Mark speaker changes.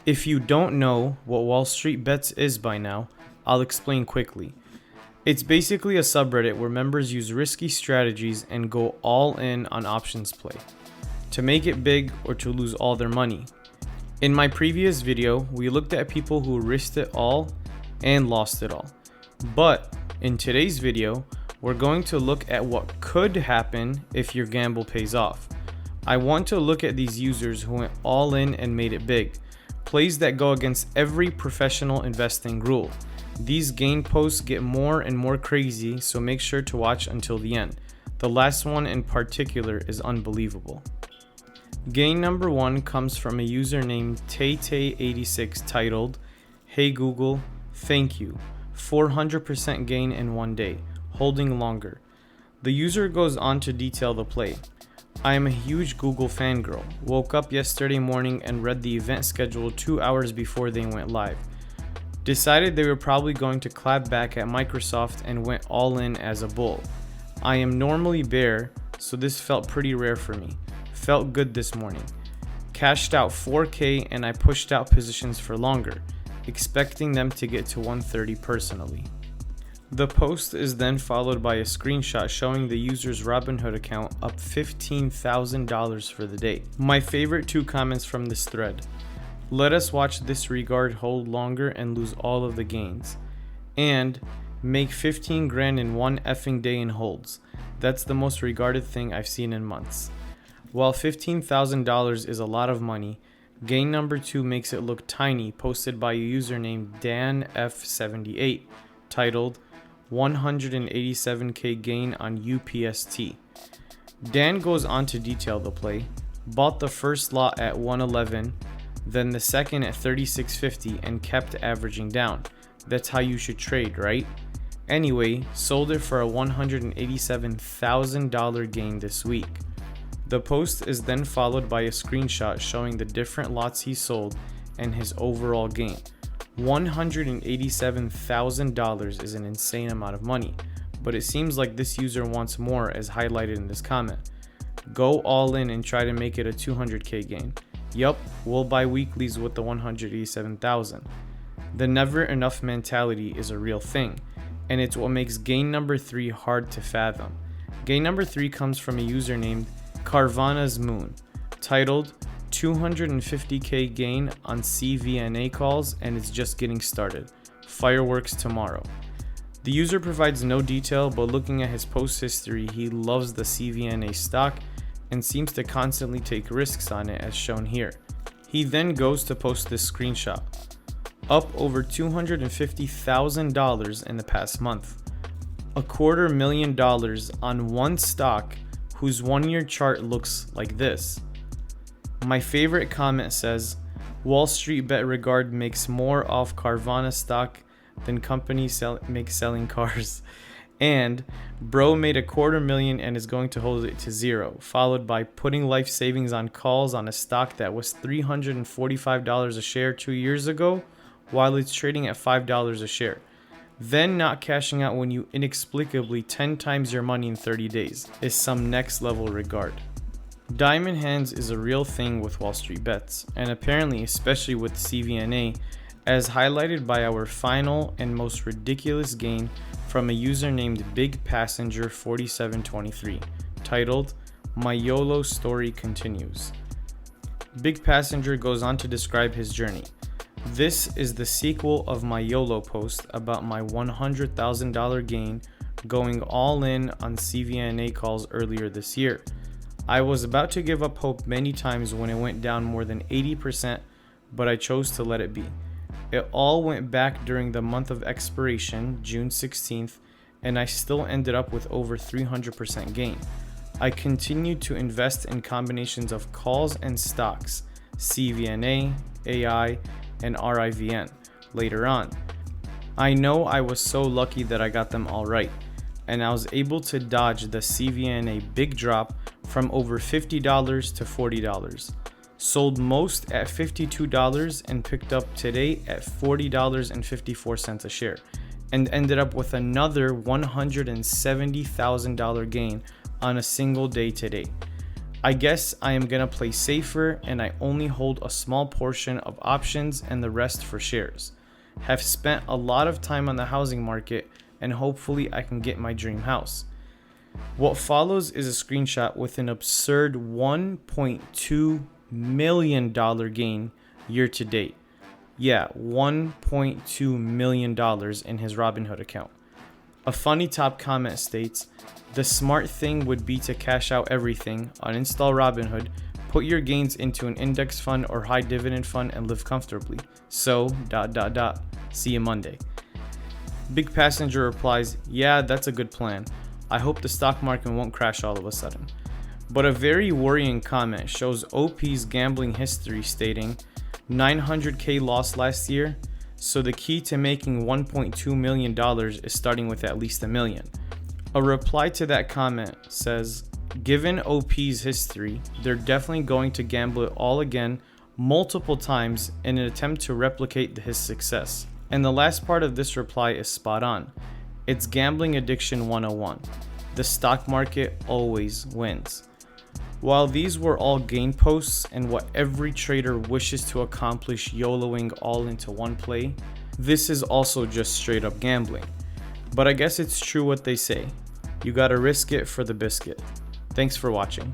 Speaker 1: If you don't know what WallStreetBets is by now, I'll explain quickly. It's basically a subreddit where members use risky strategies and go all in on options play, to make it big or to lose all their money. In my previous video, we looked at people who risked it all and lost it all. But in today's video, we're going to look at what could happen if your gamble pays off. I want to look at these users who went all in and made it big. Plays that go against every professional investing rule. These gain posts get more and more crazy, so make sure to watch until the end. The last one in particular is unbelievable. Gain number 1 comes from a user named Tay86 titled, "Hey Google, thank you. 400% gain in one day, holding longer." The user goes on to detail the play. "I am a huge Google fangirl. Woke up yesterday morning and read the event schedule 2 hours before they went live. Decided they were probably going to clap back at Microsoft and went all in as a bull. I am normally bear, so this felt pretty rare for me. Felt good this morning. Cashed out 4K and I pushed out positions for longer, expecting them to get to 130 personally." The post is then followed by a screenshot showing the user's Robinhood account up $15,000 for the day. My favorite 2 comments from this thread: "Let us watch this regard hold longer and lose all of the gains," and "Make 15 grand in one effing day in holds. That's the most regarded thing I've seen in months." While $15,000 is a lot of money, gain number 2 makes it look tiny, posted by a user named DanF78, titled 187k gain on UPST. Dan goes on to detail the play. Bought the first lot at 111, then the second at 36.50 and kept averaging down. That's how you should trade, right? Anyway, sold it for a $187,000 gain this week. The post is then followed by a screenshot showing the different lots he sold and his overall gain. $187,000 is an insane amount of money, but it seems like this user wants more, as highlighted in this comment. Go all in and try to make it a 200k gain. Yup, we'll buy weeklies with the 187,000. The never enough mentality is a real thing, and it's what makes gain number 3 hard to fathom. Gain number 3 comes from a user named Carvana's Moon, titled 250k gain on CVNA calls and it's just getting started. Fireworks tomorrow. The user provides no detail, but looking at his post history, he loves the CVNA stock and seems to constantly take risks on it, as shown here. He then goes to post this screenshot. Up over $250,000 in the past month. $250,000 on one stock whose 1-year chart looks like this. My favorite comment says, "WallStreetBet regard makes more off Carvana stock than companies make selling cars." And "Bro made $250,000 and is going to hold it to 0, followed by putting life savings on calls on a stock that was $345 a share 2 years ago, while it's trading at $5 a share. Then not cashing out when you inexplicably 10 times your money in 30 days is some next level regard." Diamond hands is a real thing with WallStreetBets, and apparently especially with CVNA, as highlighted by our final and most ridiculous gain from a user named Big Passenger 4723, titled "My YOLO Story Continues." Big Passenger goes on to describe his journey. "This is the sequel of my YOLO post about my $100,000 gain going all in on CVNA calls earlier this year. I was about to give up hope many times when it went down more than 80%, but I chose to let it be. It all went back during the month of expiration, June 16th, and I still ended up with over 300% gain. I continued to invest in combinations of calls and stocks, CVNA, AI, and RIVN later on. I know I was so lucky that I got them all right, and I was able to dodge the CVNA big drop from over $50 to $40. Sold most at $52 and picked up today at $40.54 a share, and ended up with another $170,000 gain on a single day today. I guess I am gonna play safer and I only hold a small portion of options and the rest for shares. Have spent a lot of time on the housing market and hopefully I can get my dream house. What follows is a screenshot with an absurd $1.2 million gain year to date. Yeah, $1.2 million in his Robinhood account. A funny top comment states, the smart thing would be to cash out everything, uninstall Robinhood, put your gains into an index fund or high dividend fund and live comfortably. So, ... See you Monday. Big Passenger replies, yeah, that's a good plan. I hope the stock market won't crash all of a sudden. But a very worrying comment shows OP's gambling history stating, 900k loss last year, so the key to making $1.2 million is starting with at least $1 million. A reply to that comment says, given OP's history, they're definitely going to gamble it all again multiple times in an attempt to replicate his success. And the last part of this reply is spot on. It's gambling addiction 101. The stock market always wins. While these were all gain posts and what every trader wishes to accomplish YOLO'ing all into one play, this is also just straight up gambling. But I guess it's true what they say. You gotta risk it for the biscuit. Thanks for watching.